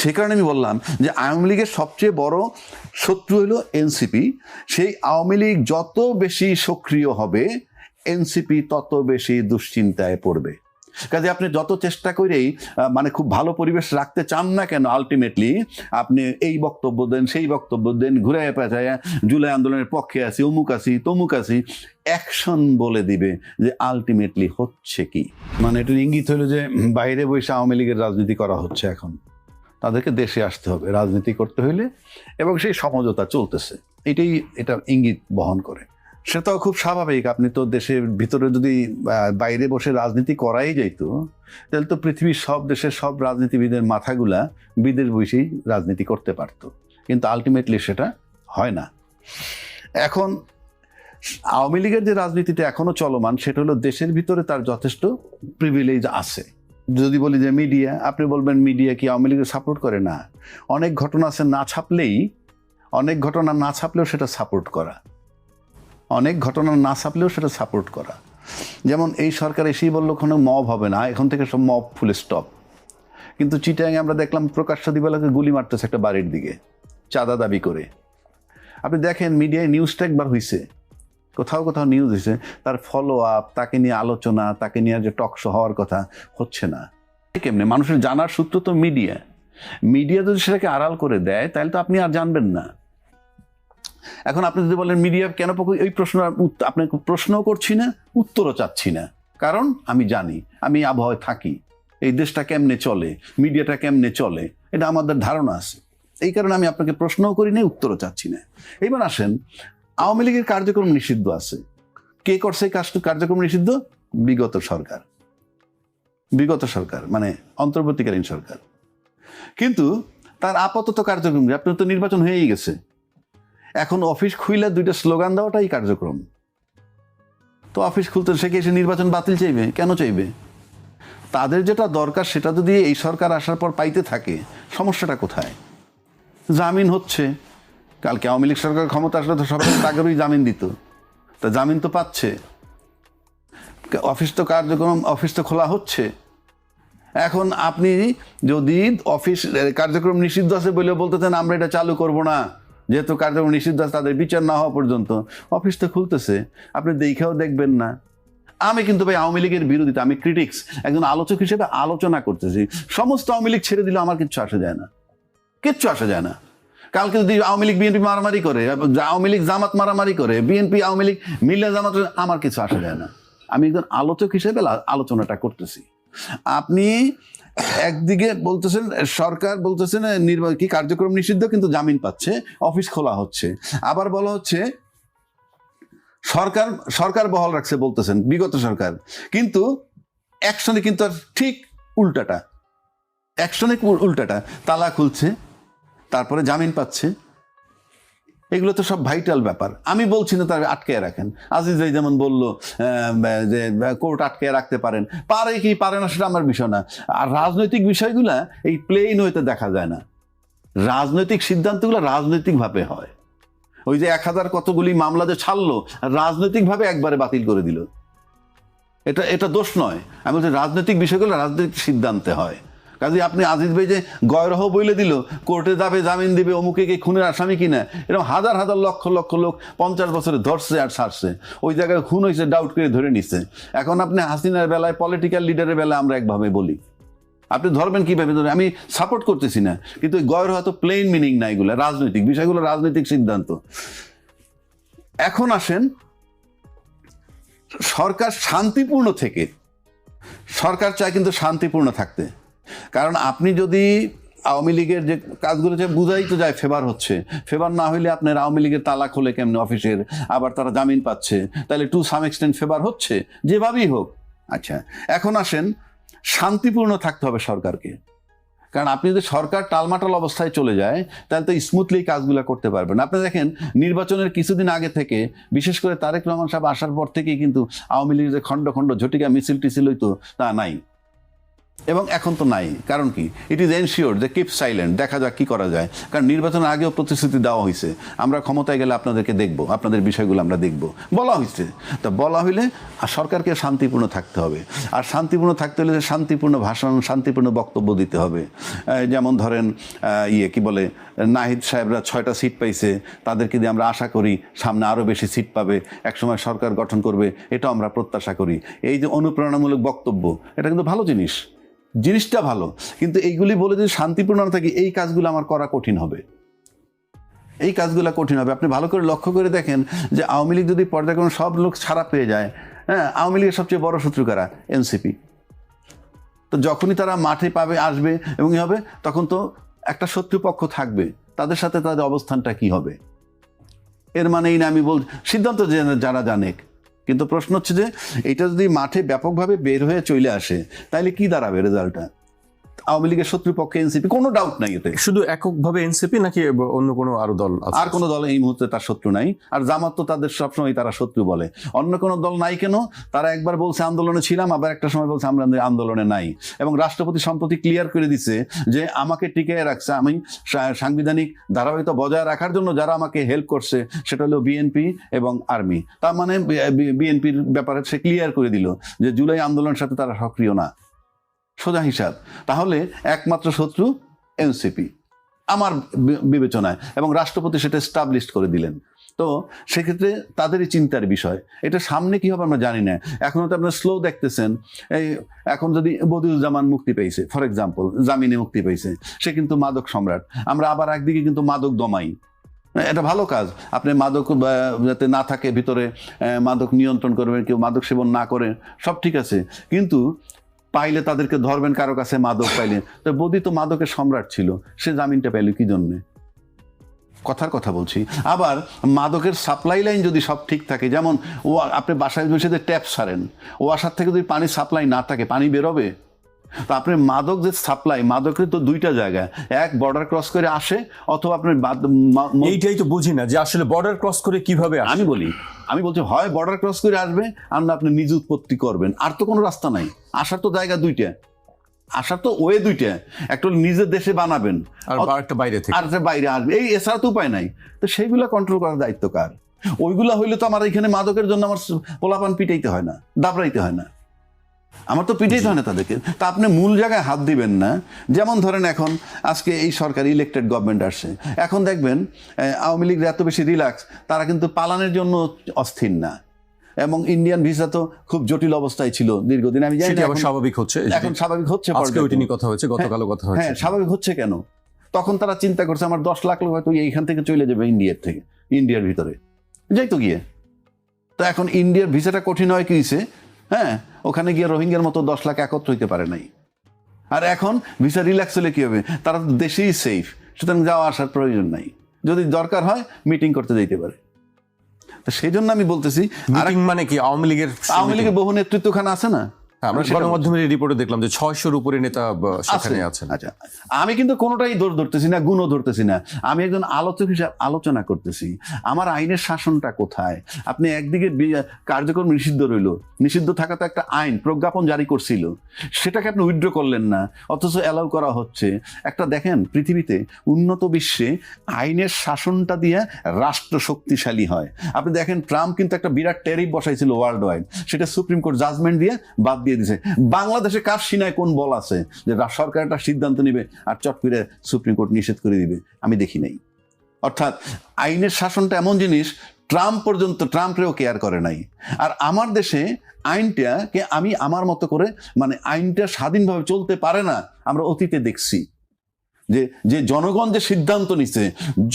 সে কারণে আমি বললাম যে আওয়ামী লীগের সবচেয়ে বড় শত্রু হলো এনসিপি। সেই আওয়ামী লীগ যত বেশি সক্রিয় হবে, এনসিপি তত বেশি দুশ্চিন্তায় পড়বে। কাজে আপনি যত চেষ্টা করেই মানে খুব ভালো পরিবেশ রাখতে চান না কেন, আলটিমেটলি আপনি এই বক্তব্য দেন, সেই বক্তব্য দেন, ঘুরে পেঁচায় জুলাই আন্দোলনের পক্ষে আছি, অমুক আছি, তমুক আছি, অ্যাকশন বলে দিবে যে আলটিমেটলি হচ্ছে কি। মানে এটার ইঙ্গিত হলো যে বাইরে বসে আওয়ামী লীগের রাজনীতি করা হচ্ছে। এখন তাদেরকে দেশে আসতে হবে রাজনীতি করতে হইলে, এবং সেই সমঝোতা চলতেছে, এটা ইঙ্গিত বহন করে। সেটাও খুব স্বাভাবিক। আপনি তো দেশের ভিতরে যদি বাইরে বসে রাজনীতি করাই যাইতো, তাহলে তো পৃথিবীর সব দেশের সব রাজনীতিবিদের মাথাগুলা বিদেশ বসেই রাজনীতি করতে পারতো, কিন্তু আলটিমেটলি সেটা হয় না। এখন আওয়ামী লীগের যে রাজনীতিটা এখনো চলমান, সেটা হলো দেশের ভিতরে তার যথেষ্ট প্রিভিলেজ আছে। যদি বলি যে মিডিয়া, আপনি বলবেন মিডিয়া কি আওয়ামী লীগের সাপোর্ট করে? না, অনেক ঘটনা আছে অনেক ঘটনা না ছাপলেও সেটা সাপোর্ট করা, যেমন এই সরকার এসেই বললো কোনো মব হবে না, এখন থেকে সব মব ফুল স্টপ। কিন্তু চিটাগাং আমরা দেখলাম প্রকাশ্য দিবালোকে গুলি মারতেছে একটা বাড়ির দিকে চাঁদা দাবি করে। আপনি দেখেন মিডিয়ায় নিউজটা একবার হয়েছে, কোথাও নিউজ হয়েছে, তার ফলো আপ, তাকে নিয়ে আলোচনা, তাকে নিয়ে যে টকশো হওয়ার কথা হচ্ছে না। কেমনে মানুষের জানার সূত্র তো মিডিয়া যদি সেটাকে আড়াল করে দেয়, তাহলে তো আপনি আর জানবেন না। এখন আপনি যদি বলেন মিডিয়া কেন, এই প্রশ্ন আপনাকে প্রশ্নও করছি না, উত্তরও চাচ্ছি না, কারণ আমি জানি, আমি আবহাওয়ায় থাকি, এই দেশটা কেমনে চলে, মিডিয়াটা কেমনে চলে, এটা আমাদের ধারণা আছে। এই কারণে আমি আপনাকে প্রশ্নও করি না, উত্তরও চাচ্ছি না। এবার আসেন, আওয়ামী লীগের কার্যক্রম নিষিদ্ধ আছে। কে করছে এই কার্যক্রম নিষিদ্ধ? বিগত সরকার, মানে অন্তর্বর্তীকালীন সরকার। কিন্তু তার আপাতত কার্যক্রম, আপনার তো নির্বাচন হয়েই গেছে, এখন অফিস খুইলে দুইটা স্লোগান দেওয়াটাই কার্যক্রম। তো অফিস খুলতে সে এসে নির্বাচন বাতিল চাইবে? কেন চাইবে? তাদের যেটা দরকার সেটা যদি এই সরকার আসার পর পাইতে থাকে, সমস্যাটা কোথায়? জামিন হচ্ছে, কালকে আওয়ামী লীগ সরকার ক্ষমতা আসলে তো সবাই আগেই জামিন দিত, তা জামিন তো পাচ্ছে, অফিস তো খোলা হচ্ছে। এখন আপনি যদি অফিস কার্যক্রম নিষিদ্ধ আছে বলে বলতেছেন আমরা এটা চালু করব না, যেহেতু কার্যক্রম নিষিদ্ধ আছে, তাদের বিচার না হওয়া পর্যন্ত অফিস তো খুলতেছে, আপনি দেখেও দেখবেন না। আমি কিন্তু ভাই আওয়ামী লীগের বিরোধিতা, আমি ক্রিটিক্স, একজন আলোচক হিসেবে আলোচনা করতেছি। সমস্ত আওয়ামী লীগ ছেড়ে দিলে আমার কিচ্ছু আসে যায় না। কালকে যদি আওয়ামী লীগ বিএনপি মারামারি করে, আওয়ামী লীগ জামাত মারামারি করে, বিএনপি আওয়ামী লীগ মিলে জামাত, আমার কিছু আসে যায় না। আমি একজন আলোচক হিসেবে আলোচনাটা করতেছি। আপনি একদিকে বলতেছেন, সরকার বলতেছেন কি কার্যক্রম নিষিদ্ধ, কিন্তু জামিন পাচ্ছে, অফিস খোলা হচ্ছে। আবার বলা হচ্ছে সরকার বহাল রাখছে, বলতেছেন বিগত সরকার, কিন্তু অ্যাকশনে কিন্তু আর ঠিক উল্টাটা, তালা খুলছে, তারপরে জামিন পাচ্ছে। এগুলো তো সব ভাইটাল ব্যাপার। আমি বলছি না তার আটকে রাখেন, আজিজ ভাই যেমন বললো যে কোর্ট আটকে রাখতে পারে কি পারে না সেটা আমার বিষয় না। আর রাজনৈতিক বিষয়গুলা এই প্লেইন হইতে দেখা যায় না, রাজনৈতিক সিদ্ধান্তগুলো রাজনৈতিকভাবে হয়। ওই যে 1000 কতগুলি মামলা যে ছাড়লো, রাজনৈতিকভাবে একবারে বাতিল করে দিল, এটা দোষ নয়। আমি বলছি রাজনৈতিক বিষয়গুলো রাজনৈতিক সিদ্ধান্তে হয়। কাজে আপনি আজিজ ভাই যে গয়রহ বইলে দিল, কোর্টে যাবে, জামিন দিবে, অমুকে কে খুনের আসামি কিনা, এরকম হাজার লক্ষ লোক 50 বছরে ধরছে আর ছাড়ছে, ওই জায়গায় খুন হয়েছে ডাউট করে ধরে নিচ্ছে। এখন আপনি হাসিনার বেলায়, পলিটিক্যাল লিডারের বেলায় আমরা একভাবে বলি, আপনি ধরবেন কিভাবে? আমি সাপোর্ট করতেছি না, কিন্তু গয়রহ তো প্লেন মিনিং না, এগুলো রাজনৈতিক বিষয়গুলো, রাজনৈতিক সিদ্ধান্ত। এখন আসেন, সরকার শান্তিপূর্ণ থেকে, সরকার চায় কিন্তু শান্তিপূর্ণ থাকতে। কারণ আপনি যদি আওয়ামী লীগের যে কাজগুলো যে বুঝাই তো যায় ফেভার না হইলে আপনার আওয়ামী লীগের তালা খোলে কেমনে অফিসের, আবার তারা জামিন পাচ্ছে, তাহলে টু সাম এক্সটেন্ট ফেভার হচ্ছে, যেভাবেই হোক। আচ্ছা, এখন আসেন, শান্তিপূর্ণ থাকতে হবে সরকারকে। কারণ আপনি যদি সরকার টালমাটাল অবস্থায় চলে যায়, তাহলে তো স্মুথলি কাজগুলো করতে পারবেন। আপনি দেখেন নির্বাচনের কিছুদিন আগে থেকে, বিশেষ করে তারেক রহমান সাহেব আসার পর থেকেই কিন্তু আওয়ামী লীগের যে খণ্ড ঝটিকা মিছিল টিছিল হইতো, তা নাই। এবং এখন তো নাই, কারণ কি, ইট ইজ এনশিওর যে কিপ সাইলেন্ট, দেখা যাক কি করা যায়। কারণ নির্বাচনের আগেও প্রতিশ্রুতি দেওয়া হয়েছে, আমরা ক্ষমতায় গেলে আপনাদেরকে দেখব, আপনাদের বিষয়গুলো আমরা দেখব, বলা হয়েছে। তা বলা হইলে সরকারকে শান্তিপূর্ণ থাকতে হবে, আর শান্তিপূর্ণ থাকতে হলে শান্তিপূর্ণ ভাষণ, শান্তিপূর্ণ বক্তব্য দিতে হবে। যেমন ধরেন কি বলে, নাহিদ সাহেবরা 6টা সিট পাইছে, তাদেরকে দিয়ে আমরা আশা করি সামনে আরও বেশি সিট পাবে, একসময় সরকার গঠন করবে, এটাও আমরা প্রত্যাশা করি। এই যে অনুপ্রেরণামূলক বক্তব্য, এটা কিন্তু ভালো জিনিসটা ভালো, কিন্তু এইগুলি বলে যদি শান্তিপূর্ণ না থাকে, এই কাজগুলো আমার করা কঠিন হবে, এই কাজগুলো কঠিন হবে। আপনি ভালো করে লক্ষ্য করে দেখেন যে আওয়ামী লীগ যদি পর্যায়ক্রমে সব লোক ছাড়া পেয়ে যায়, হ্যাঁ, আওয়ামী লীগের সবচেয়ে বড় শত্রু কারা? এনসিপি। তো যখনই তারা মাঠে আসবে এবং হবে, তখন তো একটা শত্রুপক্ষ থাকবে, তাদের সাথে তাদের অবস্থানটা কি হবে? এর মানেই না আমি সিদ্ধান্ত যারা জানেক, কিন্তু প্রশ্ন হচ্ছে যে এটা যদি মাঠে ব্যাপকভাবে বের হয়ে চলে আসে, তাহলে কি দাঁড়াবে রেজাল্টটা? আওয়ামী লীগের শত্রুপক্ষে এনসিপি, কোনো ডাউট নাই এতে। শুধু এককভাবে এনসিপি নাকি অন্য কোনো আরো দল আছে? আর কোনো দল এই মুহূর্তে তার শত্রু নাই, আর জামাত তো তাদের সবসময় তারা শত্রু বলে। অন্য কোনো দল নাই কেন? তারা একবার বলছে আন্দোলনে ছিলাম, আবার একটা সময় বলছে আমরা আন্দোলনে নাই। এবং রাষ্ট্রপতি সম্প্রতি ক্লিয়ার করে দিচ্ছে যে আমাকে টিকিয়ে রাখছে, আমি সাংবিধানিক ধারাবাহিকতা বজায় রাখার জন্য যারা আমাকে হেল্প করছে সেটা হলো বিএনপি এবং আর্মি। তার মানে বিএনপির ব্যাপারে সে ক্লিয়ার করে দিল যে জুলাই আন্দোলনের সাথে তারা সক্রিয় না, সোজা হিসাব। তাহলে একমাত্র শত্রু এনসিপি আমার বিবেচনায়, এবং রাষ্ট্রপতি সেটা এস্টাবলিশ করে দিলেন। তো সেক্ষেত্রে তাদেরই চিন্তার বিষয়। এটা সামনে কি হবে আমরা জানি না, এখনো তো আপনার স্লো দেখতেছেন। এই এখন যদি বদিউজ্জামান মুক্তি পেয়েছে, ফর এক্সাম্পল, জামিনে মুক্তি পেয়েছে, সে কিন্তু মাদক সম্রাট। আমরা আবার একদিকে কিন্তু মাদক দমাই, এটা ভালো কাজ। আপনি মাদক যাতে না থাকে ভিতরে, মাদক নিয়ন্ত্রণ করবেন, কেউ মাদক সেবন না করে, সব ঠিক আছে, কিন্তু পাইলে তাদেরকে ধরবেন, কারো কাছে মাদক পাইলে। তো বদি তো মাদকের সম্রাট ছিল, সে জামিনটা পেল কি জন্যে? কথার কথা বলছি। আবার মাদকের সাপ্লাই লাইন যদি সব ঠিক থাকে, যেমন আপনি বাসায় বসে যে ট্যাপ সারেন, ওয়াসার থেকে যদি পানির সাপ্লাই না থাকে, পানি বেরোবে? তো আপনি মাদক যে সাপ্লাই, মাদকের তো দুইটা জায়গা, এক বর্ডার ক্রস করে আসে, অথবা আপনি এইটাই তো বুঝি না যে আসলে বর্ডার ক্রস করে কিভাবে আসে। আমি বলছি হয় বর্ডার ক্রস করে আসবে, আর না আপনি নিজ উৎপত্তি করবেন, আর তো কোনো রাস্তা নাই। আসার তো জায়গা দুইটা, আসার তো ওয়ে দুইটা, একটা নিজের দেশে বানাবেন, আর একটা বাইরে থেকে, আর বাইরে আসবে, এই এছাড়া তো উপায় নাই। তো সেইগুলা কন্ট্রোল করার দায়িত্ব কার? ওইগুলা হইলে তো আমার এখানে মাদকের জন্য আমার পোলাপান পিটাইতে হয় না, দাবড়াইতে হয় না, আমার তো পিটাইতে হয় না তাদেরকে। তা আপনি মূল জায়গায় হাত দিবেন না। যেমন ধরেন এখন আজকে এই সরকার ইলেকটেড গভর্নমেন্ট আসছে, এখন দেখবেন আওয়ামী লীগ এত বেশি রিল্যাক্স, তারা কিন্তু পালানোর জন্য অস্থির না। এবং ইন্ডিয়ান ভিসা তো খুব জটিল অবস্থায় ছিল দীর্ঘদিন, আমি জানি না স্বাভাবিক হচ্ছে, এখন স্বাভাবিক হচ্ছে। কথা হচ্ছে, গতকালও কথা হচ্ছে। হ্যাঁ, স্বাভাবিক হচ্ছে কেন? তখন তারা চিন্তা করছে আমার 10 লাখ লোক হয়তো এইখান থেকে চলে যাবে ইন্ডিয়ার ভিতরে যাইতো গিয়ে। তো এখন ইন্ডিয়ার ভিসাটা কঠিন হয় কি হয়েছে, হ্যাঁ, ওখানে গিয়ে রোহিঙ্গার মতো 10 লাখ একত্র হইতে পারে নাই। আর এখন ভিসা রিল্যাক্স হলে কি হবে? তারা তো দেশেই সেফ, সুতরাং যাওয়া আসার প্রয়োজন নাই, যদি দরকার হয় মিটিং করতে যেতে পারে। তো সেই জন্য আমি বলতেছি, মানে কি আওয়ামী লীগের বহু নেতৃত্বখানা আছে না, আমরা গণমাধ্যমের রিপোর্টে দেখলাম যে 600-র উপরে নেতা সেখানে আছেন। আচ্ছা, আমি কিন্তু কোনোটাই দোষ ধরতেছি না, গুণও ধরতেছি না, আমি একজন আলোচক হিসেবে আলোচনা করতেছি আমার আইনের শাসনটা কোথায়। আপনি একদিকে কার্যক্রম নিষিদ্ধ রইল, নিষিদ্ধ থাকা তো একটা আইন, প্রজ্ঞাপন জারি করছিল, সেটাকে আপনি উইথড্র করলেন না, অথচ অ্যালাউ করা হচ্ছে। একটা দেখেন, পৃথিবীতে উন্নত বিশ্বে আইনের শাসনটা দিয়ে রাষ্ট্র শক্তিশালী হয়। আপনি দেখেন ট্রাম্প কিন্তু একটা বিরাট ট্যারিফ বসাইছিল ওয়ার্ল্ড ওয়াইড, সেটা সুপ্রিম কোর্ট জাজমেন্ট দিয়ে বাদ দিয়ে দিছে। বাংলাদেশে কার সিনায় কোন বল আছে যে সরকার একটা সিদ্ধান্ত নিবে আর চট করে সুপ্রিম কোর্ট নিষেধ করে দিবে? আমি দেখি নাই। অর্থাৎ আইনের শাসনটা এমন জিনিস, ট্রাম্পরেও কেয়ার করে নাই। আর আমার দেশে আইনটাকে আমি আমার মতো করে, মানে আইনটা স্বাধীনভাবে চলতে পারে না। আমরা অতীতে দেখছি যে জনগণ যে সিদ্ধান্ত নিচ্ছে,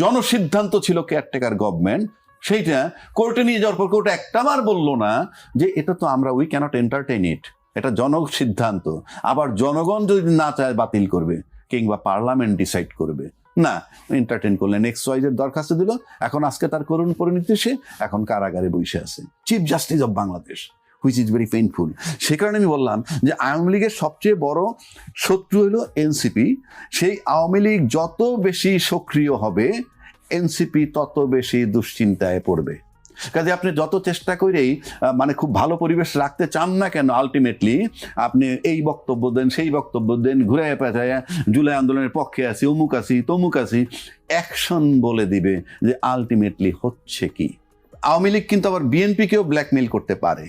জনসিদ্ধান্ত ছিল কেয়ারটেকার গভর্নমেন্ট, সেইটা কোর্টে নিয়ে যাওয়ার পর কোর্টে একটাবার বললো না যে এটা তো আমরা উই ক্যানট এন্টারটেইন ইট, এটা জনসিদ্ধান্ত। আবার জনগণ যদি না চায় বাতিল করবে, কিংবা পার্লামেন্ট ডিসাইড করবে, না এন্টারটেইন করলেন, XYZ দরখাস্ত দিল, এখন আজকে তার করুণ পরিণতি, সে এখন কারাগারে বসে আছে, chief justice of Bangladesh, which is very painful. সে কারণে আমি বললাম যে আওয়ামী লীগের সবচেয়ে বড় শত্রু হলো এনসিপি। সেই আওয়ামী লীগ যত বেশি সক্রিয় হবে, এনসিপি তত বেশি দুশ্চিন্তায় পড়বে। কাজে আপনি যত চেষ্টা করেই মানে খুব ভালো পরিবেশ রাখতে চান না কেন, আলটিমেটলি আপনি এই বক্তব্য দেন, সেই বক্তব্য দেন, ঘুরে পেঁচায় জুলাই আন্দোলনের পক্ষে আছি, অমুক আছি, তমুক আছি, অ্যাকশন বলে দিবে যে আলটিমেটলি হচ্ছে কি। আওয়ামী লীগ কিন্তু আবার বিএনপিকেও ব্ল্যাকমেইল করতে পারে।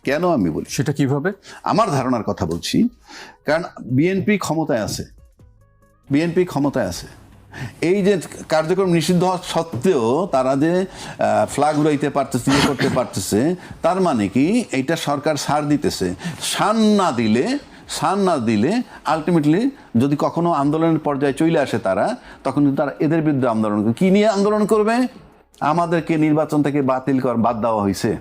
কেন আমি বলি, সেটা কিভাবে? আমার ধারণার কথা বলছি। কারণ বিএনপি ক্ষমতায় আছে, বিএনপি ক্ষমতায় আছে, এই যে কার্যক্রম নিষিদ্ধ হওয়া সত্ত্বেও তারা যে ফ্ল্যাগ উড়াইতে পারতেছে, ইয়ে করতে পারতেছে, তার মানে কি এইটা সরকার ছাড় দিতেছে। ছাড় না দিলে আলটিমেটলি যদি কখনো আন্দোলনের পর্যায়ে চলে আসে তারা, তখন কিন্তু তারা এদের বিরুদ্ধে আন্দোলন করবে। কি নিয়ে আন্দোলন করবে? আমাদেরকে নির্বাচন থেকে বাদ দেওয়া হয়েছে,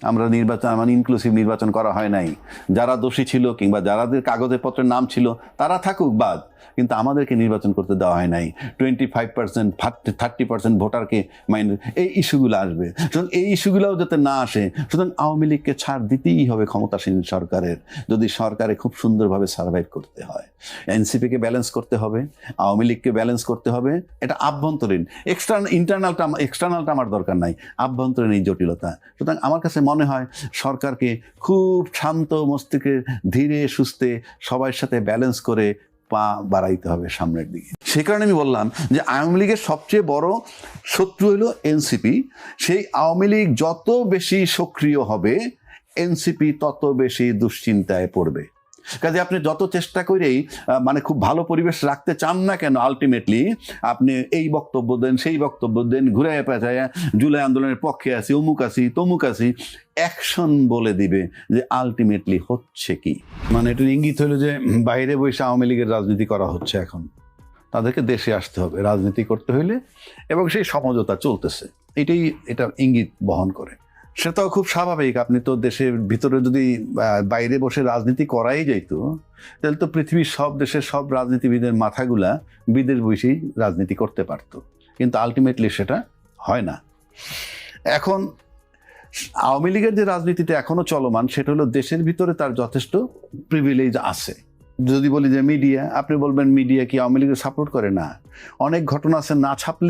আমরা নির্বাচন মানে ইনক্লুসিভ নির্বাচন করা হয় নাই, যারা দোষী ছিল কিংবা যারাদের কাগজে পত্রের নাম ছিল তারা থাকুক বাদ, কিন্তু আমাদেরকে নির্বাচন করতে দেওয়া হয় নাই। 25%, 30% ভোটারকে মাইনে, এই ইস্যুগুলো আসবে। সুতরাং এই ইস্যুগুলোও যাতে না আসে, সুতরাং আওয়ামী লীগকে ছাড় দিতেই হবে ক্ষমতাসীন সরকারের, যদি সরকারে খুব সুন্দরভাবে সার্ভাইভ করতে হয়। এনসিপিকে ব্যালেন্স করতে হবে, আওয়ামী লীগকে ব্যালেন্স করতে হবে। এটা আভ্যন্তরীণ, এক্সটার্নালটা আমার দরকার নাই, আভ্যন্তরীণ এই জটিলতা। সুতরাং আমার কাছে মনে হয় সরকারকে খুব শান্ত মস্তিষ্কে ধীরে সুস্থে সবার সাথে ব্যালেন্স করে পা বাড়াইতে হবে সামনের দিকে। সে কারণে আমি বললাম যে আওয়ামী লীগের সবচেয়ে বড় শত্রু হলো এনসিপি। সেই আওয়ামী লীগ যত বেশি সক্রিয় হবে, এনসিপি তত বেশি দুশ্চিন্তায় পড়বে। কাজে আপনি যত চেষ্টা করেই মানে খুব ভালো পরিবেশ রাখতে চান না কেন, আলটিমেটলি আপনি এই বক্তব্য দেন, সেই বক্তব্য দেন, ঘুরে পেঁচায় জুলাই আন্দোলনের পক্ষে আছি, অমুক আছি, তমুক আছি, অ্যাকশন বলে দিবে যে আলটিমেটলি হচ্ছে কি। মানে এটার ইঙ্গিত হলো যে বাইরে বসে আওয়ামী লীগের রাজনীতি করা হচ্ছে এখন, তাদেরকে দেশে আসতে হবে রাজনীতি করতে হইলে, এবং সেই সমঝোতা চলতেছে, এটা ইঙ্গিত বহন করে। সেটাও খুব স্বাভাবিক। আপনি তো দেশের ভিতরে যদি বাইরে বসে রাজনীতি করাই যাইতো, তাহলে তো পৃথিবীর সব দেশের সব রাজনীতিবিদের মাথাগুলা বিদেশ বসেই রাজনীতি করতে পারতো, কিন্তু আলটিমেটলি সেটা হয় না। এখন আওয়ামী লীগের যে রাজনীতিটা এখনো চলমান, সেটা হলো দেশের ভিতরে তার যথেষ্ট প্রিভিলেজ আছে। যদি বলি যে মিডিয়া, আপনি বলবেন মিডিয়া কি আওয়ামী লীগের সাপোর্ট করে? না, অনেক ঘটনা আছে না ছাপলে